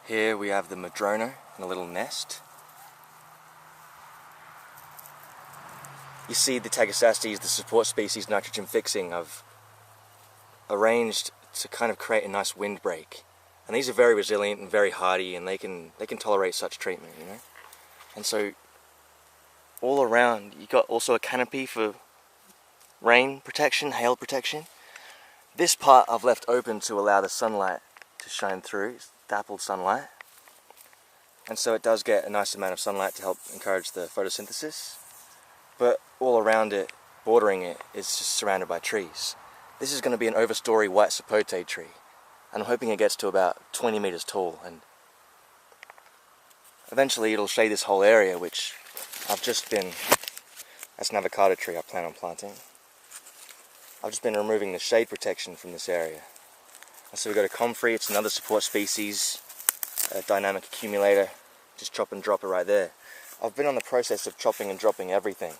Here we have the madrona in a little nest. You see the Tagesastes, the support species nitrogen fixing, I've arranged to kind of create a nice windbreak. And these are very resilient and very hardy, and they can tolerate such treatment, you know. And so all around you got also a canopy for rain protection, hail protection. This part I've left open to allow the sunlight to shine through. It's dappled sunlight. And so it does get a nice amount of sunlight to help encourage the photosynthesis. But all around it, bordering it, is just surrounded by trees. This is going to be an overstory white sapote tree. And I'm hoping it gets to about 20 meters tall. And eventually it'll shade this whole area, which I've just been... That's an avocado tree I plan on planting. I've just been removing the shade protection from this area. And so we've got a comfrey, it's another support species, a dynamic accumulator, just chop and drop it right there. I've been on the process of chopping and dropping everything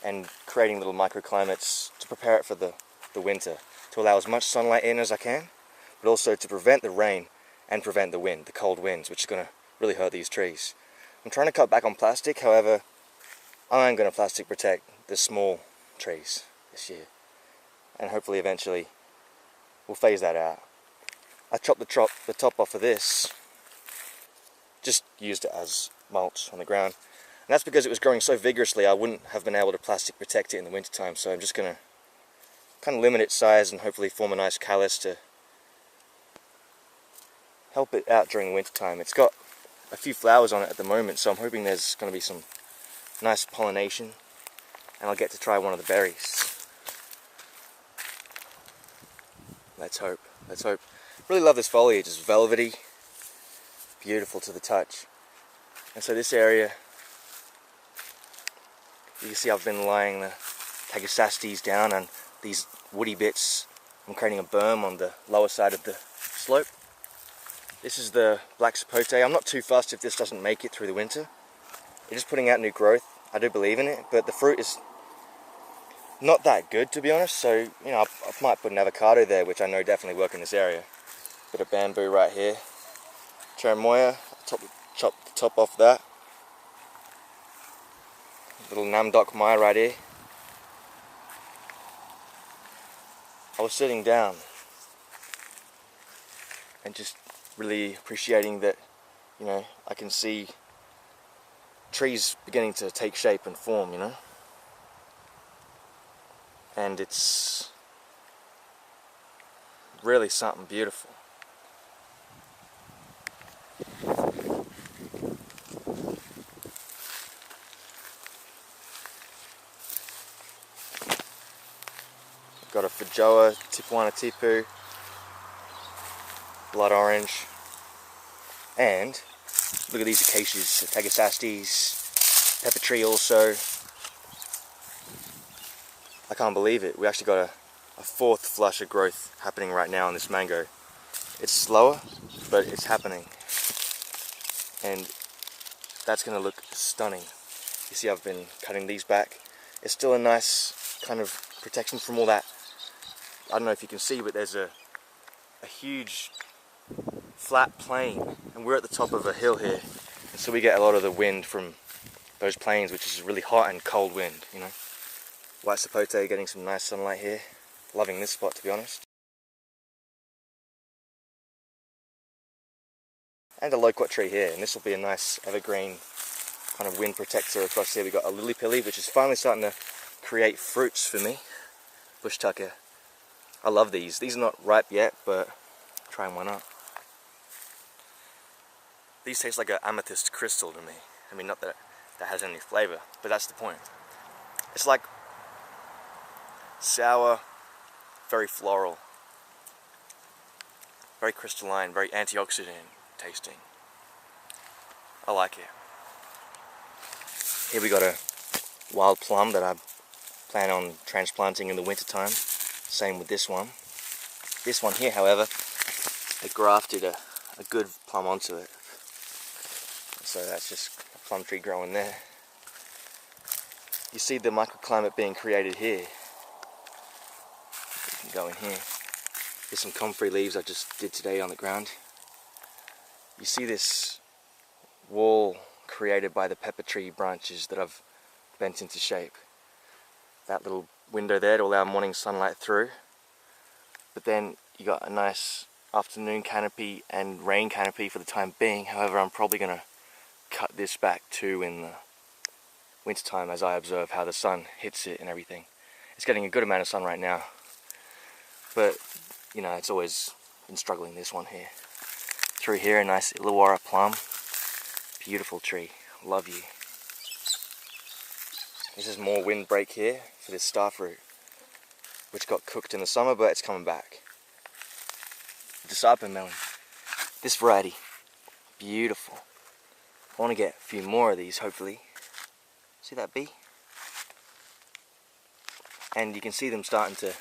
and creating little microclimates to prepare it for the winter, to allow as much sunlight in as I can, but also to prevent the rain and prevent the wind, the cold winds, which is going to really hurt these trees. I'm trying to cut back on plastic, however, I am going to plastic protect the small trees this year, and hopefully eventually we'll phase that out. I chopped the top off of this, just used it as mulch on the ground, and that's because it was growing so vigorously I wouldn't have been able to plastic protect it in the wintertime, so I'm just going to kind of limit its size and hopefully form a nice callus to help it out during the wintertime. It's got a few flowers on it at the moment, so I'm hoping there's going to be some nice pollination and I'll get to try one of the berries. Let's hope, let's hope. Really love this foliage, it's velvety, beautiful to the touch. And so this area, you can see I've been laying the Tagesastes down and these woody bits. I'm creating a berm on the lower side of the slope. This is the black sapote. I'm not too fussed if this doesn't make it through the winter. It's just putting out new growth. I do believe in it, but the fruit is not that good, to be honest. So, you know, I might put an avocado there, which I know definitely work in this area. Bit of bamboo right here. Cherimoya, chop the top off that. Little Namdok Mai right here. I was sitting down and just really appreciating that, you know, I can see trees beginning to take shape and form, you know. And it's really something beautiful. Got a Feijoa, Tipuana Tipu, blood orange, and look at these acacias, Tagesastes, pepper tree also. I can't believe it. We actually got a fourth flush of growth happening right now on this mango. It's slower, but it's happening. And that's going to look stunning. You see I've been cutting these back. It's still a nice kind of protection from all that. I don't know if you can see, but there's a huge flat plain, and we're at the top of a hill here, and so we get a lot of the wind from those plains, which is really hot and cold wind, you know. White sapote getting some nice sunlight here. Loving this spot, to be honest. And a loquat tree here, and this will be a nice evergreen kind of wind protector across here. We've got a lily pilly, which is finally starting to create fruits for me. Bush tucker. I love these. These are not ripe yet, but trying one up. These taste like an amethyst crystal to me. I mean, not that that has any flavor, but that's the point. It's like sour, very floral, very crystalline, very antioxidant tasting. I like it. Here we got a wild plum that I plan on transplanting in the winter time. Same with this one. This one here, however, I grafted a good plum onto it. So that's just a plum tree growing there. You see the microclimate being created here. You can go in here. There's some comfrey leaves I just did today on the ground. you see this wall created by the pepper tree branches that I've bent into shape. That little window there to allow morning sunlight through. But then you got a nice afternoon canopy and rain canopy for the time being. However, I'm probably going to cut this back too in the winter time as I observe how the sun hits it and everything. It's getting a good amount of sun right now, but you know, it's always been struggling, this one here. Through here, a nice Illawarra plum. Beautiful tree. Love you. This is more windbreak here for this star fruit, which got cooked in the summer, but it's coming back. The Disapo melon. This variety. Beautiful. I want to get a few more of these, hopefully. See that bee? And you can see them starting to...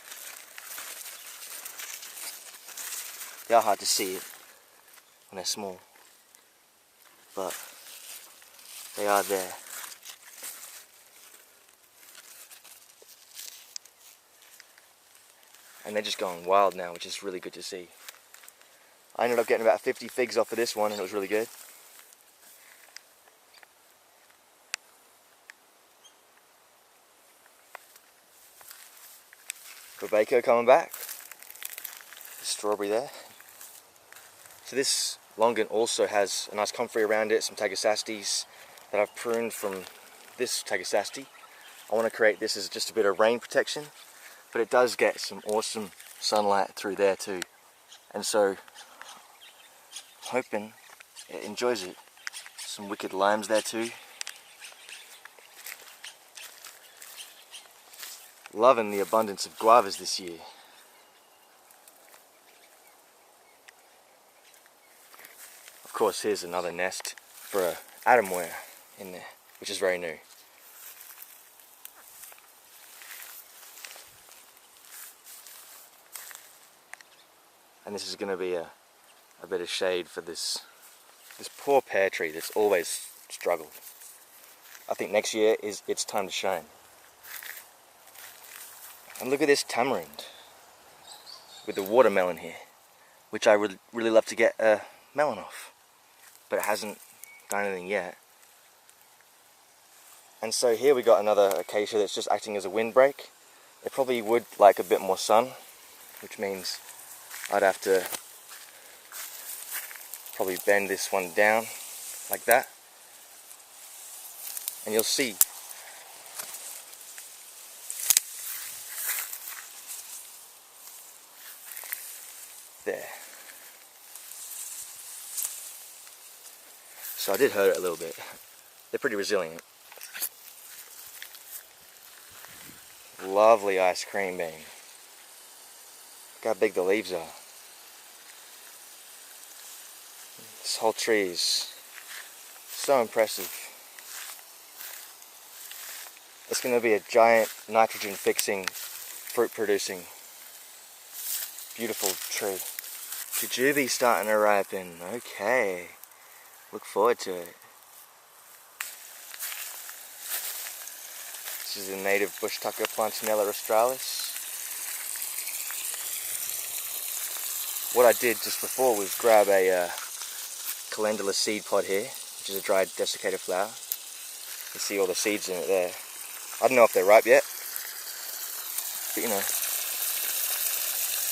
They are hard to see it when they're small, but they are there. And they're just going wild now, which is really good to see. I ended up getting about 50 figs off of this one, and it was really good. Quebeco coming back. The strawberry there. So this longan also has a nice comfrey around it, some tagasastes that I've pruned from this tagasaste. I want to create this as just a bit of rain protection, but it does get some awesome sunlight through there too. And so, I'm hoping it enjoys it. Some wicked limes there too. Loving the abundance of guavas this year. Of course, here's another nest for a atomware in there, which is very new. And this is going to be a bit of shade for this poor pear tree that's always struggled. I think next year it's time to shine. And look at this tamarind with the watermelon here, which I would really love to get a melon off, but it hasn't done anything yet. And so here we got another acacia that's just acting as a windbreak. It probably would like a bit more sun, which means I'd have to probably bend this one down like that. And you'll see there. So I did hurt it a little bit. They're pretty resilient. Lovely ice cream bean. Look how big the leaves are. This whole tree is so impressive. It's going to be a giant nitrogen fixing, fruit producing, beautiful tree. Jujube starting to ripen. Okay. Look forward to it. This is a native bush tucker, Plantinella australis. What I did just before was grab a calendula seed pod here, which is a dried desiccated flower. You see all the seeds in it there. I don't know if they're ripe yet, but you know,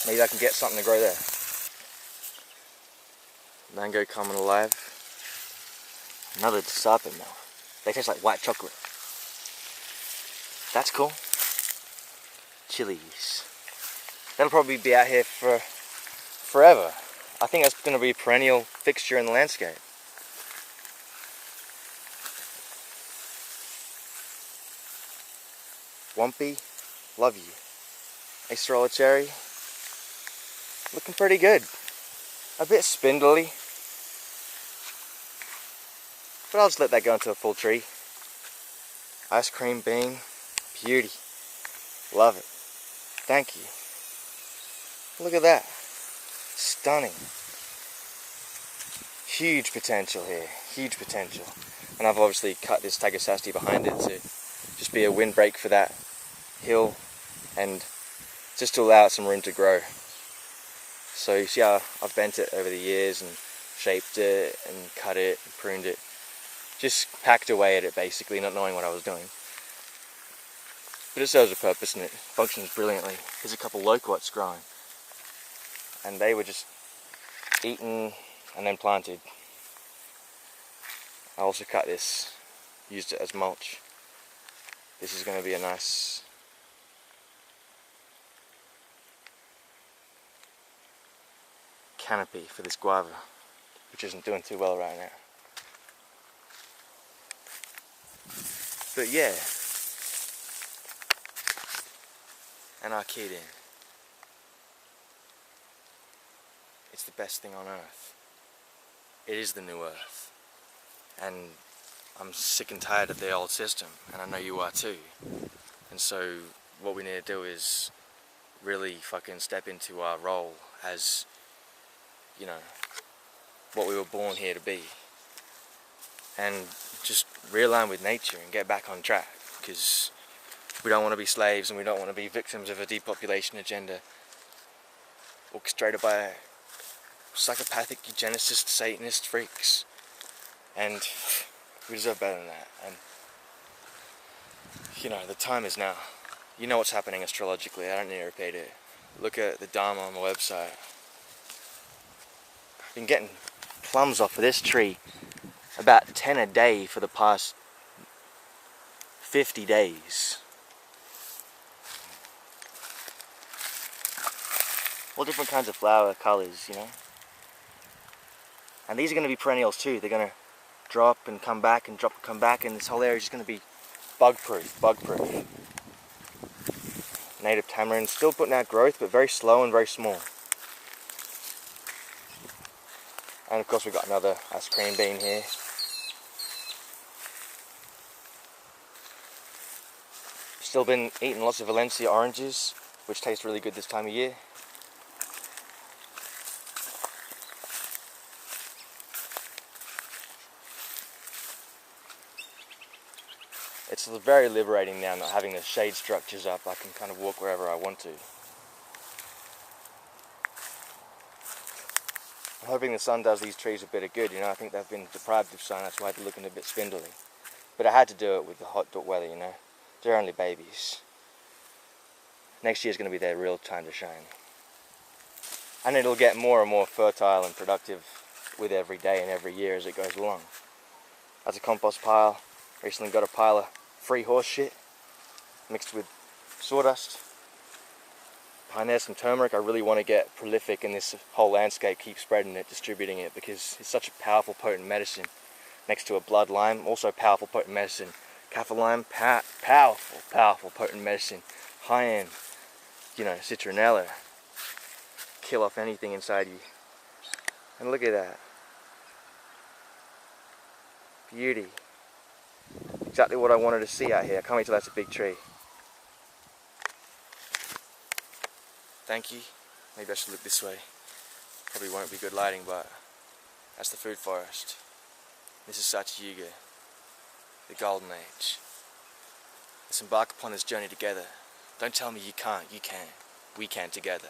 maybe I can get something to grow there. Mango coming alive. Another Disapo melon. They taste like white chocolate. That's cool. Chilies. That'll probably be out here for forever. I think that's going to be a perennial fixture in the landscape. Wumpy, love you. Acerola cherry, looking pretty good. A bit spindly, but I'll just let that go into a full tree. Ice cream bean, beauty. Love it. Thank you. Look at that. Stunning. Huge potential here. Huge potential. And I've obviously cut this tagasaste behind it to just be a windbreak for that hill and just to allow it some room to grow. So you see how I've bent it over the years, and shaped it and cut it and pruned it. Just hacked away at it basically, not knowing what I was doing. But it serves a purpose and it functions brilliantly. There's a couple loquats growing. And they were just eaten and then planted. I also cut this, used it as mulch. This is going to be a nice canopy for this guava, which isn't doing too well right now. But yeah, ANARK, it's the best thing on earth. It is the new earth. And I'm sick and tired of the old system, and I know you are too. And so what we need to do is really fucking step into our role as, you know, what we were born here to be. And just realign with nature and get back on track, because we don't want to be slaves and we don't want to be victims of a depopulation agenda orchestrated by psychopathic eugenicist Satanist freaks. And we deserve better than that. And you know, the time is now. You know what's happening astrologically, I don't need to repeat it. Look at the Dharma on my website. I've been getting plums off of this tree about 10 a day for the past 50 days. All different kinds of flower colours, you know. And these are going to be perennials too. They're going to drop and come back and drop and come back, and this whole area is just going to be bug-proof. Native tamarind, still putting out growth, but very slow and very small. And of course we've got another ice cream bean here. Still been eating lots of Valencia oranges, which taste really good this time of year. It's very liberating now not having the shade structures up. I can kind of walk wherever I want to. I'm hoping the sun does these trees a bit of good, you know. I think they've been deprived of sun, that's why they're looking a bit spindly. But I had to do it with the hot weather, you know. They're only babies. Next year's going to be their real time to shine. And it'll get more and more fertile and productive with every day and every year as it goes along. That's a compost pile. Recently got a pile of free horse shit mixed with sawdust. Behind there's some turmeric. I really want to get prolific in this whole landscape, keep spreading it, distributing it, because it's such a powerful, potent medicine. Next to a blood lime, also powerful, potent medicine. Kaffir lime, powerful, potent medicine. High end, you know, citronella. Kill off anything inside you. And look at that. Beauty. Exactly what I wanted to see out here. I can't wait till that's a big tree. Thank you. Maybe I should look this way. Probably won't be good lighting, but that's the food forest. This is Satya Yuga, the golden age. Let's embark upon this journey together. Don't tell me you can't, you can. We can together.